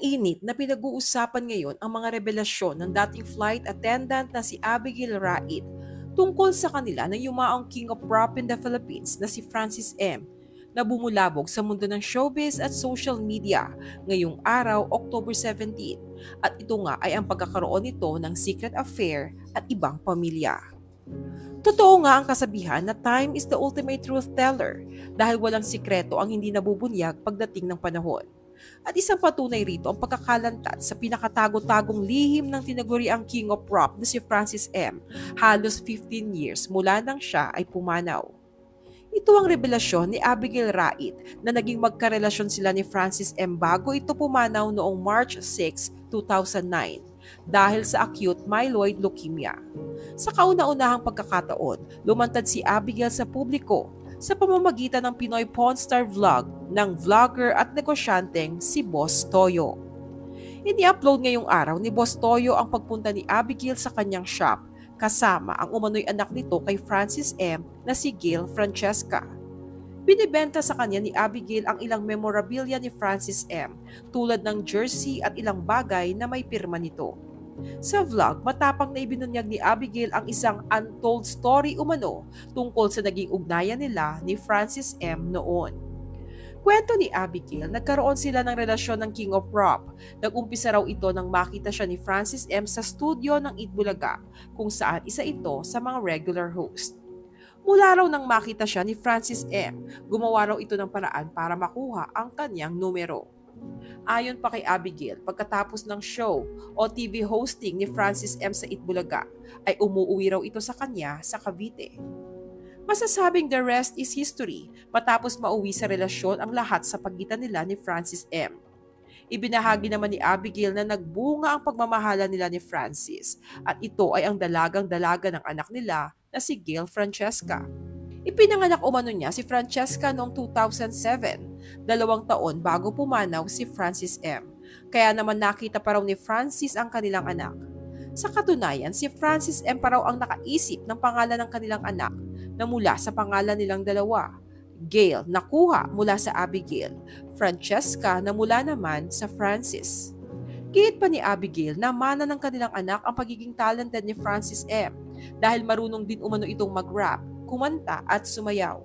Mainit na pinag-uusapan ngayon ang mga revelasyon ng dating flight attendant na si Abigail Rait tungkol sa kanila na yumaong King of Prop in the Philippines na si Francis M. na bumulabog sa mundo ng showbiz at social media ngayong araw, October 17. At ito nga ay ang pagkakaroon nito ng secret affair at ibang pamilya. Totoo nga ang kasabihan na time is the ultimate truth teller dahil walang sikreto ang hindi nabubunyag pagdating ng panahon. At isang patunay rito ang pagkakalantad sa pinakatago-tagong lihim ng tinaguriang King of Prop na si Francis M. Halos 15 years mula nang siya ay pumanaw. Ito ang revelasyon ni Abigail Rait na naging magkarelasyon sila ni Francis M. bago ito pumanaw noong March 6, 2009 dahil sa acute myeloid leukemia. Sa kauna-unahang pagkakataon, lumantad si Abigail sa publiko sa pamamagitan ng Pinoy Pawn Star Vlog ng vlogger at negosyanteng si Boss Toyo. Ini-upload ngayong araw ni Boss Toyo ang pagpunta ni Abigail sa kanyang shop kasama ang umano'y anak nito kay Francis M. na si Gail Francesca. Binibenta sa kanya ni Abigail ang ilang memorabilia ni Francis M. tulad ng jersey at ilang bagay na may pirma nito. Sa vlog, matapang na ibinunyag ni Abigail ang isang untold story umano tungkol sa naging ugnayan nila ni Francis M. noon. Kwento ni Abigail, nagkaroon sila ng relasyon ng King of Prop. Nag-umpisa raw ito nang makita siya ni Francis M. sa studio ng Itbulaga, kung saan isa ito sa mga regular host. Mula raw nang makita siya ni Francis M., gumawa raw ito ng paraan para makuha ang kanyang numero. Ayon pa kay Abigail, pagkatapos ng show o TV hosting ni Francis M. sa Itbulaga, ay umuwi raw ito sa kanya sa Cavite. Masasabing the rest is history matapos mauwi sa relasyon ang lahat sa pagitan nila ni Francis M. Ibinahagi naman ni Abigail na nagbunga ang pagmamahala nila ni Francis at ito ay ang dalagang-dalaga ng anak nila na si Gail Francesca. Ipinanganak umano niya si Francesca noong 2007, 2 taon bago pumanaw si Francis M. Kaya naman nakita pa raw ni Francis ang kanilang anak. Sa katunayan, si Francis M. pa raw ang nakaisip ng pangalan ng kanilang anak na mula sa pangalan nilang dalawa. Gail nakuha mula sa Abigail, Francesca na mula naman sa Francis. Gayet pa ni Abigail na mana ng kanilang anak ang pagiging talented ni Francis M. dahil marunong din umano itong mag-rap, kumanta at sumayaw.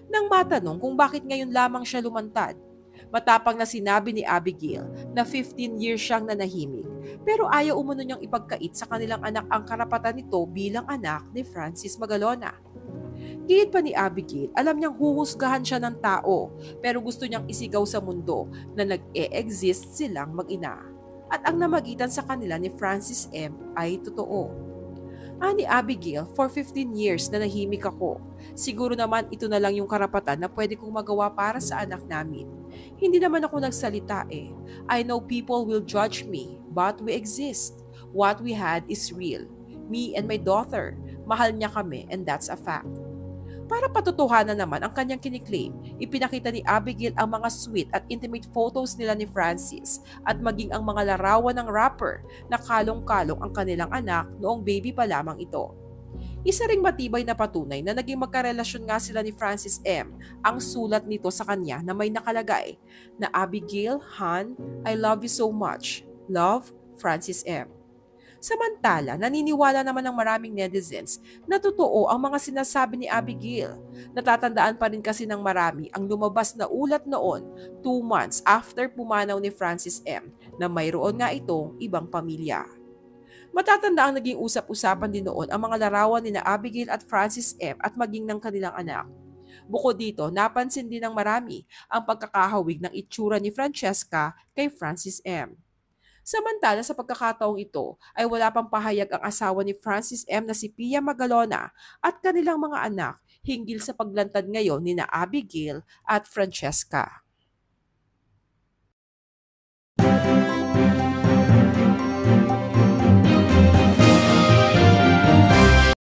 Nang matanong kung bakit ngayon lamang siya lumantad, matapang na sinabi ni Abigail na 15 years siyang nanahimik pero ayaw umano niyang ipagkait sa kanilang anak ang karapatan nito bilang anak ni Francis Magalona. Gayet pa ni Abigail, alam niyang huhusgahan siya ng tao pero gusto niyang isigaw sa mundo na nag-e-exist silang mag-ina at ang namagitan sa kanila ni Francis M. ay totoo. Ani Abigail, for 15 years na nahimik ako. Siguro naman ito na lang yung karapatan na pwede kong magawa para sa anak namin. Hindi naman ako nagsalita eh. I know people will judge me, but we exist. What we had is real. Me and my daughter, mahal niya kami and that's a fact. Para patutuhanan naman ang kanyang kiniklaim, ipinakita ni Abigail ang mga sweet at intimate photos nila ni Francis at maging ang mga larawan ng rapper na kalong-kalong ang kanilang anak noong baby pa lamang ito. Isa ring matibay na patunay na naging magkarelasyon nga sila ni Francis M. ang sulat nito sa kanya na may nakalagay na Abigail, Han, I love you so much. Love, Francis M. Samantala, naniniwala naman ng maraming netizens na totoo ang mga sinasabi ni Abigail. Natatandaan pa rin kasi ng marami ang lumabas na ulat noon 2 months after pumanaw ni Francis M. na mayroon nga itong ibang pamilya. Matatanda ang naging usap-usapan din noon ang mga larawan ni na Abigail at Francis M. at maging ng kanilang anak. Bukod dito, napansin din ng marami ang pagkakahawig ng itsura ni Francesca kay Francis M. Samantala sa pagkakataong ito ay wala pang pahayag ang asawa ni Francis M. na si Pia Magalona at kanilang mga anak hinggil sa paglantad ngayon ni na Abigail at Francesca.